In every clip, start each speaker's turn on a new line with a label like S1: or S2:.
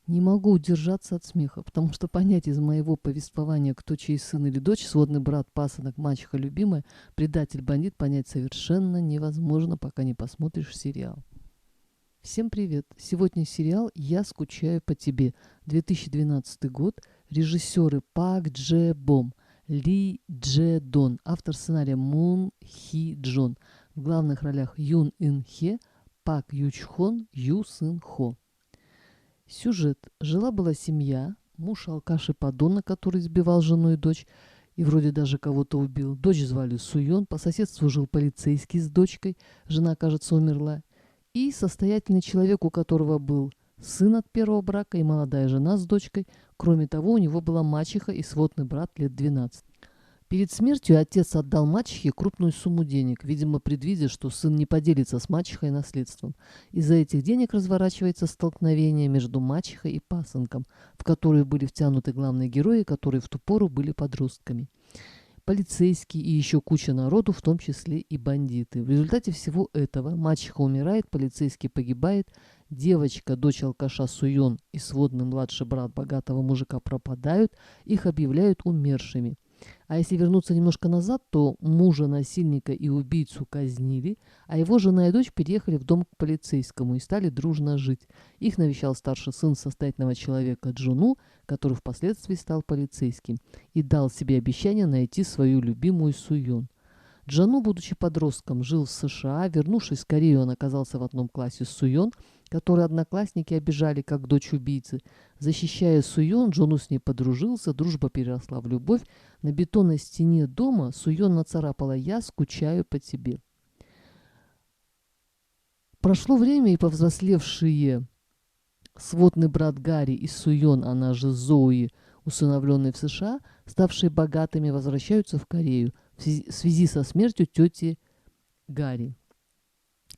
S1: Не могу удержаться от смеха, потому что понять из моего повествования, кто чей сын или дочь, сводный брат, пасынок, мачеха, любимая, предатель, бандит, понять совершенно невозможно, пока не посмотришь сериал. Всем привет! Сегодня сериал «Я скучаю по тебе». 2012 год. Режиссеры Пак Дже Бом, Ли Дже Дон. Автор сценария Мун Хи Джон. В главных ролях Юн Ин Хе, Пак Юч Хон, Ю Сын Хо. Сюжет. Жила-была семья, муж алкаш и подонок, который избивал жену и дочь, и вроде даже кого-то убил. Дочь звали Суён, по соседству жил полицейский с дочкой, жена, кажется, умерла, и состоятельный человек, у которого был сын от первого брака и молодая жена с дочкой. Кроме того, у него была мачеха и сводный брат лет 12. Перед смертью отец отдал мачехе крупную сумму денег, видимо, предвидя, что сын не поделится с мачехой наследством. Из-за этих денег разворачивается столкновение между мачехой и пасынком, в которое были втянуты главные герои, которые в ту пору были подростками. Полицейские и еще куча народу, в том числе и бандиты. В результате всего этого мачеха умирает, полицейский погибает, девочка, дочь алкаша Суён и сводный младший брат богатого мужика пропадают, их объявляют умершими. А если вернуться немножко назад, то мужа насильника и убийцу казнили, а его жена и дочь переехали в дом к полицейскому и стали дружно жить. Их навещал старший сын состоятельного человека Джуну, который впоследствии стал полицейским, и дал себе обещание найти свою любимую Суён. Джану, будучи подростком, жил в США. Вернувшись в Корею, он оказался в одном классе с Суён, которую одноклассники обижали как дочь убийцы. Защищая Суён, Джону с ней подружился, дружба переросла в любовь. На бетонной стене дома Суён нацарапала «Я скучаю по тебе». Прошло время, и повзрослевшие сводный брат Гарри и Суён, она же Зои, усыновленные в США, ставшие богатыми, возвращаются в Корею в связи со смертью тети Гарри.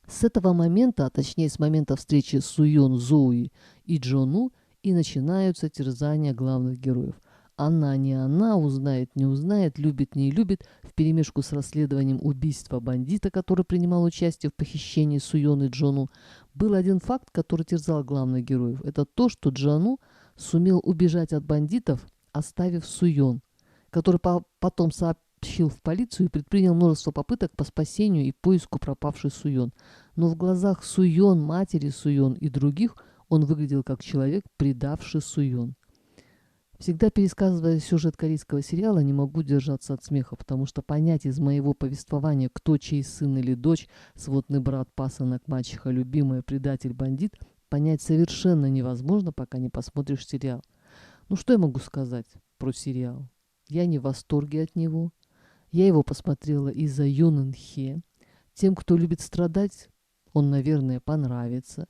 S1: С этого момента, а точнее с момента встречи Суён, Зои и Джону, и начинаются терзания главных героев. Она не она, узнает не узнает, любит не любит, вперемешку с расследованием убийства бандита, который принимал участие в похищении Суён и Джону. Был один факт, который терзал главных героев. Это то, что Джону сумел убежать от бандитов, оставив Суён, который потом сообщил в полицию и предпринял множество попыток по спасению и поиску пропавшей Суён. Но в глазах Суён, матери Суён и других он выглядел как человек, предавший Суён. Всегда пересказывая сюжет корейского сериала, не могу держаться от смеха, потому что понять из моего повествования, кто чей сын или дочь, сводный брат, пасынок, мачеха, любимая, предатель, бандит, понять совершенно невозможно, пока не посмотришь сериал. Ну что я могу сказать про сериал? Я не в восторге от него. Я его посмотрела из-за Юн Ин Хе. Тем, кто любит страдать, он, наверное, понравится.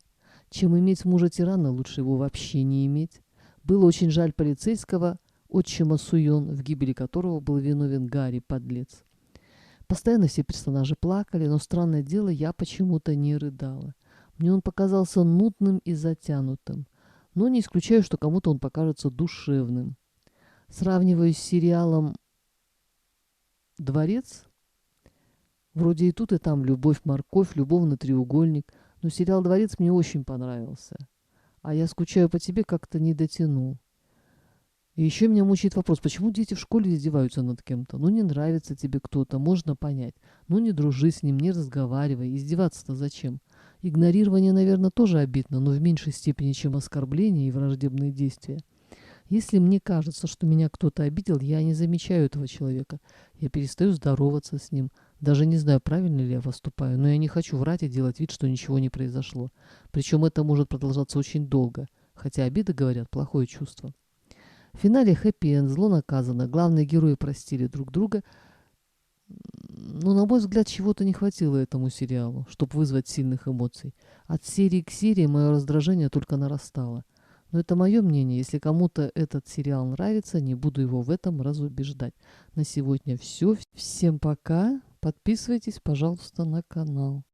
S1: Чем иметь мужа-тирана, лучше его вообще не иметь. Было очень жаль полицейского, отчима Суён, в гибели которого был виновен Гарри, подлец. Постоянно все персонажи плакали, но, странное дело, я почему-то не рыдала. Мне он показался нудным и затянутым. Но не исключаю, что кому-то он покажется душевным. Сравниваю с сериалом «Дворец». Вроде и тут, и там любовь-морковь, любовный треугольник. Но сериал «Дворец» мне очень понравился. А «Я скучаю по тебе» как-то не дотянул. И еще меня мучает вопрос, почему дети в школе издеваются над кем-то? Ну, не нравится тебе кто-то, можно понять. Ну, не дружи с ним, не разговаривай. Издеваться-то зачем? Игнорирование, наверное, тоже обидно, но в меньшей степени, чем оскорбление и враждебные действия. Если мне кажется, что меня кто-то обидел, я не замечаю этого человека. Я перестаю здороваться с ним. Даже не знаю, правильно ли я поступаю, но я не хочу врать и делать вид, что ничего не произошло. Причем это может продолжаться очень долго, хотя обида, говорят, плохое чувство. В финале хэппи-энд, зло наказано, главные герои простили друг друга. Но, на мой взгляд, чего-то не хватило этому сериалу, чтобы вызвать сильных эмоций. От серии к серии мое раздражение только нарастало. Но это мое мнение. Если кому-то этот сериал нравится, не буду его в этом разубеждать. На сегодня все. Всем пока. Подписывайтесь, пожалуйста, на канал.